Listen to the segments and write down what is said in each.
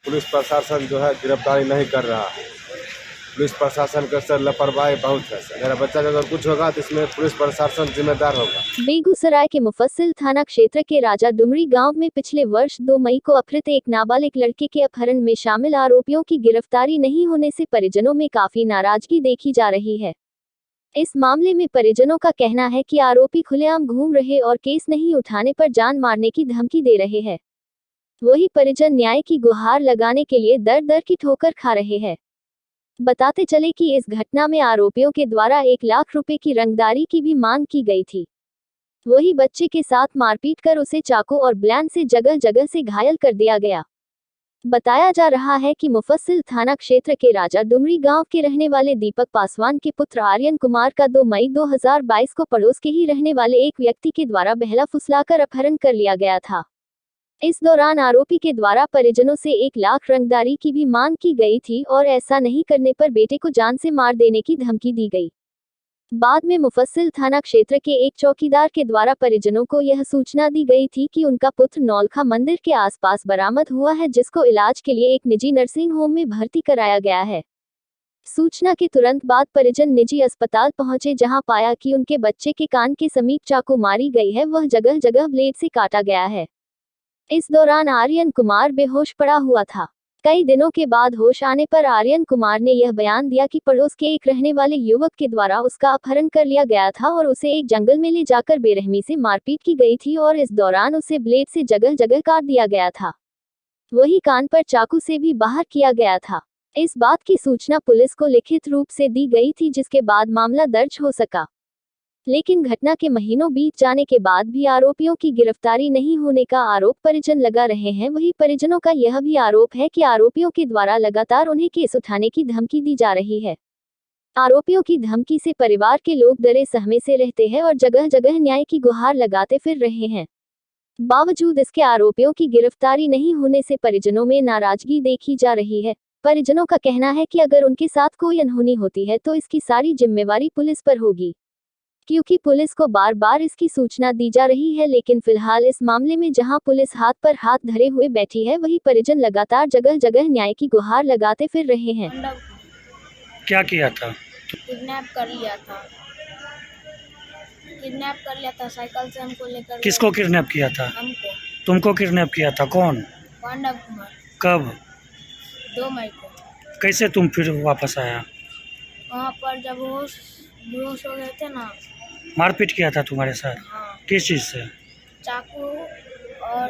Police प्रशासन जो है गिरफ्तारी नहीं कर रहा है। पुलिस प्रशासन का सर लापरवाही बहुत है सर। मेरा बच्चा का अगर कुछ होगा तो इसमें पुलिस प्रशासन जिम्मेदार होगा। बेगूसराय के मुफस्सिल थाना क्षेत्र के राजा डुमरी गांव में पिछले वर्ष 2 मई को अपहृत एक नाबालिग लड़के के अपहरण में शामिल आरोपियों की गिरफ्तारी नहीं होने से परिजनों में काफी नाराजगी देखी जा रही है। इस मामले में परिजनों का कहना है कि आरोपी खुलेआम घूम रहे और केस नहीं उठाने पर जान मारने की धमकी दे रहे हैं। वही परिजन न्याय की गुहार लगाने के लिए दर दर की ठोकर खा रहे हैं। बताते चले कि इस घटना में आरोपियों के द्वारा 1 लाख रुपए की रंगदारी की भी मांग की गई थी। वही बच्चे के साथ मारपीट कर उसे चाकू और ब्लेड से जगह जगह से घायल कर दिया गया। बताया जा रहा है कि मुफस्सिल थाना क्षेत्र के राजा डुमरी गांव के रहने वाले दीपक पासवान के पुत्र आर्यन कुमार का 2 मई 2022 को पड़ोस के ही रहने वाले एक व्यक्ति के द्वारा बहला फुसलाकर अपहरण कर लिया गया था। इस दौरान आरोपी के द्वारा परिजनों से 1 लाख रंगदारी की भी मांग की गई थी और ऐसा नहीं करने पर बेटे को जान से मार देने की धमकी दी गई। बाद में मुफस्सिल थाना क्षेत्र के एक चौकीदार के द्वारा परिजनों को यह सूचना दी गई थी कि उनका पुत्र नौलखा मंदिर के आसपास बरामद हुआ है, जिसको इलाज के लिए एक निजी नर्सिंग होम में भर्ती कराया गया है। सूचना के तुरंत बाद परिजन निजी अस्पताल पहुंचे, जहां पाया कि उनके बच्चे के कान के समीप चाकू मारी गई है, वह जगह जगह ब्लेड से काटा गया है। इस दौरान आर्यन कुमार बेहोश पड़ा हुआ था। कई दिनों के बाद होश आने पर आर्यन कुमार ने यह बयान दिया कि पड़ोस के एक रहने वाले युवक के द्वारा उसका अपहरण कर लिया गया था और उसे एक जंगल में ले जाकर बेरहमी से मारपीट की गई थी और इस दौरान उसे ब्लेड से जगह जगह काट दिया गया था। वही कान पर चाकू से भी बाहर किया गया था। इस बात की सूचना पुलिस को लिखित रूप से दी गई थी, जिसके बाद मामला दर्ज हो सका। लेकिन घटना के महीनों बीत जाने के बाद भी आरोपियों की गिरफ्तारी नहीं होने का आरोप परिजन लगा रहे हैं। वही परिजनों का यह भी आरोप है कि आरोपियों के द्वारा लगातार उन्हें केस उठाने की धमकी दी जा रही है। आरोपियों की धमकी से परिवार के लोग डरे सहमे से रहते हैं और जगह जगह न्याय की गुहार लगाते फिर रहे हैं। बावजूद इसके आरोपियों की गिरफ्तारी नहीं होने से परिजनों में नाराजगी देखी जा रही है। परिजनों का कहना है कि अगर उनके साथ कोई अनहोनी होती है तो इसकी सारी जिम्मेवारी पुलिस पर होगी, क्योंकि पुलिस को बार बार इसकी सूचना दी जा रही है। लेकिन फिलहाल इस मामले में जहां पुलिस हाथ पर हाथ धरे हुए बैठी है, वही परिजन लगातार जगह जगह न्याय की गुहार लगाते फिर रहे हैं। क्या किया था? किडनैप कर लिया था साइकिल से हमको लेकर। किसको किडनैप किया था? हमको। तुमको किडनैप किया था? कौन? पांडव कुमार। कब? 2 मई को। कैसे तुम फिर वापस आया? वहाँ पर जब बेहोश हो गए थे ना। मारपीट किया था तुम्हारे साथ? हाँ। किस चीज़ से? चाकू और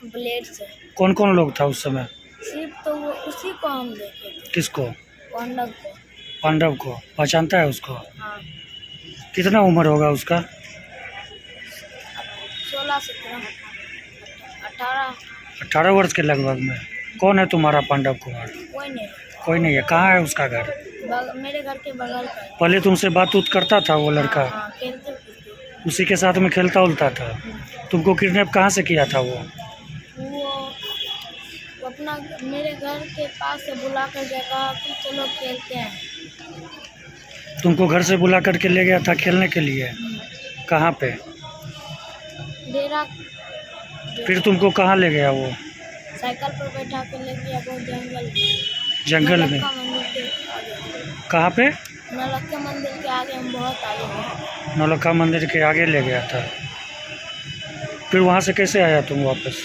ब्लेड से। कौन कौन लोग था उस समय? सिर्फ तो वो उसी को हम देखे थे। किसको? पांडव को। पांडव को पहचानता है उसको? हाँ। कितना उम्र होगा उसका? 16 17 18। 18 वर्ष के लगभग में। कौन है तुम्हारा पांडव कुमार? कोई नहीं। कोई नहीं है। कहाँ है उसका घर? मेरे घर के बगल पर। पहले तुमसे बात उत करता था वो लड़का? हाँ, खेलते थे। उसी के साथ में खेलता उलता था? तुमको किडनैप कहाँ से किया था वो अपना मेरे घर के पास से बुला कर गया, कहा कि चलो खेलते हैं। तुमको घर से बुला करके ले गया था खेलने के लिए? कहाँ पे? डेरा। फिर तुमको कहाँ ले गया वो? साइकिल पर बैठा के ले गया वो जंगल में? कहाँ पे? नौलखा मंदिर के आगे। हम बहुत आगे। नौलखा मंदिर के आगे ले गया था। फिर वहाँ से कैसे आया तुम वापस?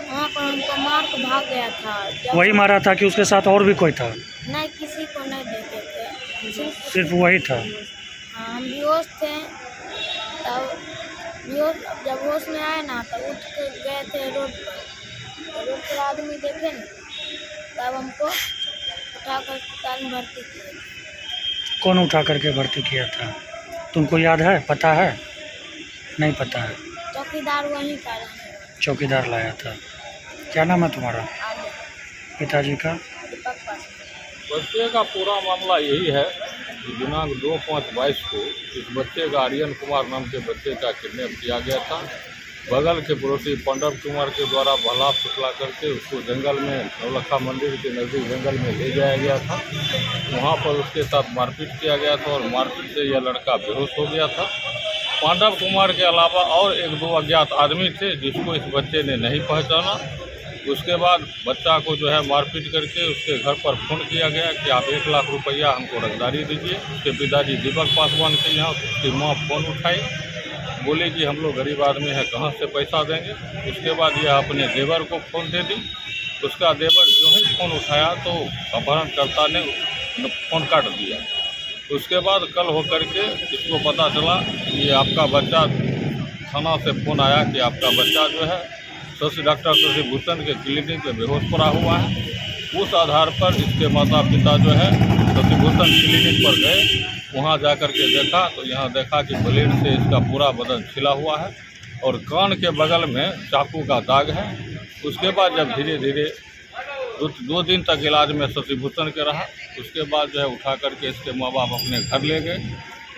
वहाँ पर हमको मार के भाग गया था। वही मारा था कि उसके साथ और भी कोई था? नहीं, किसी को नहीं देखे थे, सिर्फ वही था। हाँ, हम बेहोश थे। तब जब होश में आए ना, तब उठ के गए थे रोड पर। रोड पर आदमी देखे ना, तब हमको उठाकर अस्पताल में भर्ती किया। कौन उठा करके भर्ती किया था? तुमको याद है? पता है? नहीं पता है। चौकीदार वहीं का। चौकीदार लाया था। क्या नाम है तुम्हारा? आगे। पिताजी का? दीपक पास। बच्चे का पूरा मामला यही है कि दिनांक 2/5/22 को इस बच्चे का आर्यन कुमार नाम के बच्चे का किडनैप किया गया था। बगल के पड़ोसी पांडव कुमार के द्वारा भला फुसला करके उसको जंगल में नौलखा मंदिर के नज़दीक जंगल में ले जाया गया था। वहाँ पर उसके साथ मारपीट किया गया था और मारपीट से यह लड़का बेहोश हो गया था। पांडव कुमार के अलावा और 1-2 अज्ञात आदमी थे जिसको इस बच्चे ने नहीं पहचाना। उसके बाद बच्चा को जो है मारपीट करके उसके घर पर फ़ोन किया गया कि आप 1 लाख रुपया हमको रखदारी दीजिए। उसके पिताजी दीपक पासवान के यहाँ उसकी माँ फ़ोन उठाई, बोले कि हम लोग गरीब आदमी हैं, कहाँ से पैसा देंगे। उसके बाद यह अपने देवर को फ़ोन दे दी। उसका देवर जो ही फ़ोन उठाया तो अपहरणकर्ता ने फ़ोन काट दिया। उसके बाद कल होकर के इसको पता चला कि आपका बच्चा, थाना से फ़ोन आया कि आपका बच्चा जो है डॉक्टर शशिभूषण के क्लिनिक में बेहोश पड़ा हुआ है। उस आधार पर इसके माता पिता जो है शशिभूषण क्लिनिक पर गए। वहाँ जाकर के देखा तो यहाँ देखा कि ब्लेड से इसका पूरा बदन छिला हुआ है और कान के बगल में चाकू का दाग है। उसके बाद जब धीरे धीरे 2 दिन तक इलाज में शशिभूषण के रहा, उसके बाद जो है उठा करके इसके माँ बाप अपने घर ले गए।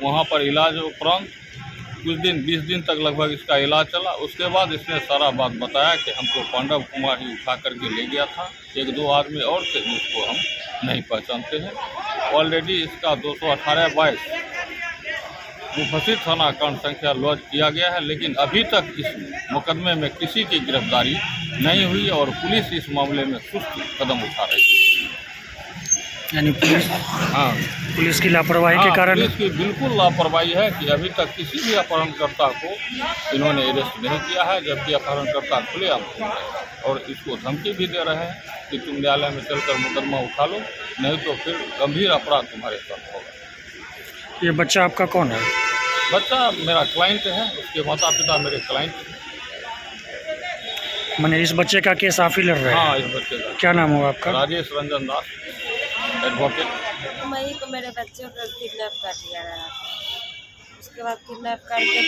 वहाँ पर इलाज उपरांत कुछ दिन 20 दिन तक लगभग इसका इलाज चला। उसके बाद इसने सारा बात बताया कि हमको पांडव कुमार ही उठा करके ले गया था, 1-2 आदमी और थे जिसको हम नहीं पहचानते हैं। ऑलरेडी इसका 218-22 मुफस्सिल थाना कांड संख्या लॉन्च किया गया है, लेकिन अभी तक इस मुकदमे में किसी की गिरफ्तारी नहीं हुई और पुलिस इस मामले में सुस्त कदम उठा रही है। यानी पुलिस की लापरवाही के कारण, पुलिस की बिल्कुल लापरवाही है कि अभी तक किसी भी अपहरणकर्ता को इन्होंने अरेस्ट नहीं किया है, जबकि अपहरणकर्ता खुलेआम है और इसको धमकी भी दे रहे हैं कि तुम न्यायालय में चलकर मुकदमा उठा लो, नहीं तो फिर गंभीर अपराध तुम्हारे साथ होगा। ये बच्चा आपका कौन है? बच्चा मेरा क्लाइंट है, उसके माता पिता मेरे क्लाइंट हैं। मैंने इस बच्चे का केस आप ही लड़ रहे हैं? हाँ, इस बच्चे का। क्या नाम हुआ आपका? राजेश रंजन दास, एडवोकेट। मई को मेरे बच्चे को किडनैप कर लिया गया। उसके बाद किडनैप करके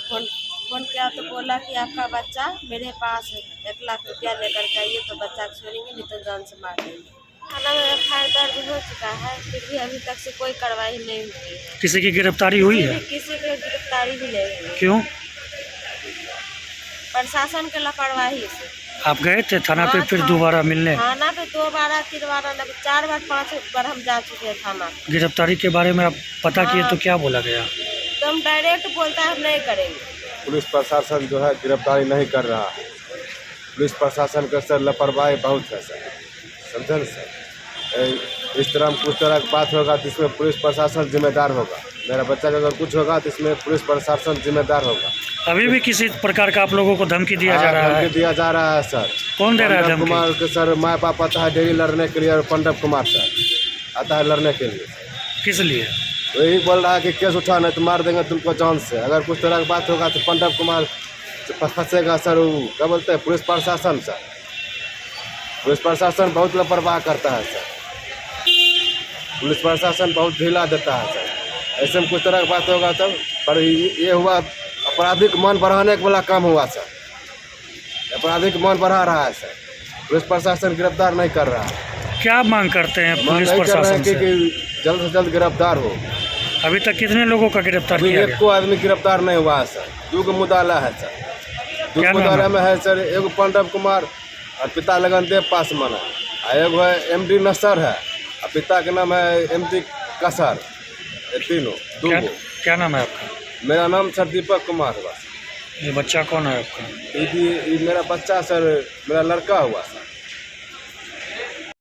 फ़ोन किया तो बोला कि आपका बच्चा मेरे पास है, 1 लाख रुपया लेकर के आइए तो बच्चा को छोड़ेंगे, नहीं तो जान से मार देंगे। थाना में FIR दर्ज हो चुका है, फिर भी अभी तक से कोई कार्रवाई नहीं हुई है। किसी की गिरफ्तारी हुई है? किसी की गिरफ्तारी भी नहीं हुई। क्यों? प्रशासन के लापरवाही से। आप गए थे थाना पे फिर दोबारा मिलने? थाना पे 2 बार 3 बार 4 बार 5 बार हम जा चुके हैं थाना। गिरफ्तारी के बारे में आप पता किए तो क्या बोला गया? तो हम डायरेक्ट बोलता है हम नहीं करेंगे। पुलिस प्रशासन जो है गिरफ्तारी नहीं कर रहा है। पुलिस प्रशासन का सर लापरवाही बहुत है सर, समझे सर। इस तरह कुछ तरह की बात होगा तो इसमें पुलिस प्रशासन जिम्मेदार होगा। मेरा बच्चा का अगर कुछ होगा तो इसमें पुलिस प्रशासन जिम्मेदार होगा। अभी भी किसी प्रकार का आप लोगों को धमकी दिया जा रहा है? धमकी दिया जा रहा है सर। कौन दे रहा है धमकी? कुमार के सर माँ बाप आता है डेली लड़ने के लिए और पांडव कुमार सर आता है लड़ने के लिए। किस लिए? वही बोल रहा है कि केस उठा नहीं तो मार देंगे तुमको जान से। अगर कुछ तरह की बात होगा तो पांडव कुमार फंसेगा सर। वो क्या बोलते हैं पुलिस प्रशासन सर। पुलिस प्रशासन बहुत लापरवाह करता है सर। पुलिस प्रशासन बहुत ढीला देता है सर। ऐसे में कुछ तरह की बात होगा तब, पर ये हुआ आपराधिक मन बढ़ाने वाला काम हुआ सर। आपराधिक मन बढ़ा रहा है सर। पुलिस प्रशासन गिरफ्तार नहीं कर रहा है। क्या मांग करते हैं पुलिस नहीं कर रहे प्रशासन हैं से? कि जल्द से जल्द गिरफ्तार हो। अभी तक कितने लोगों का गिरफ्तार अभी किया एक गया? को आदमी गिरफ्तार नहीं हुआ है सर। 2 मुद्दाला है सर। 2 क्या नाम मुद्दाला है? में है सर, एगो पांडव कुमार और पिता लगनदेव पासवान है, और एगो है MD नसर है और पिता के नाम है MD कसर। ये तीनों 2 क्या नाम है आपका? मेरा नाम सर दीपक कुमार हुआ। ये बच्चा कौन है आपका? ये मेरा बच्चा सर, मेरा लड़का हुआ सर।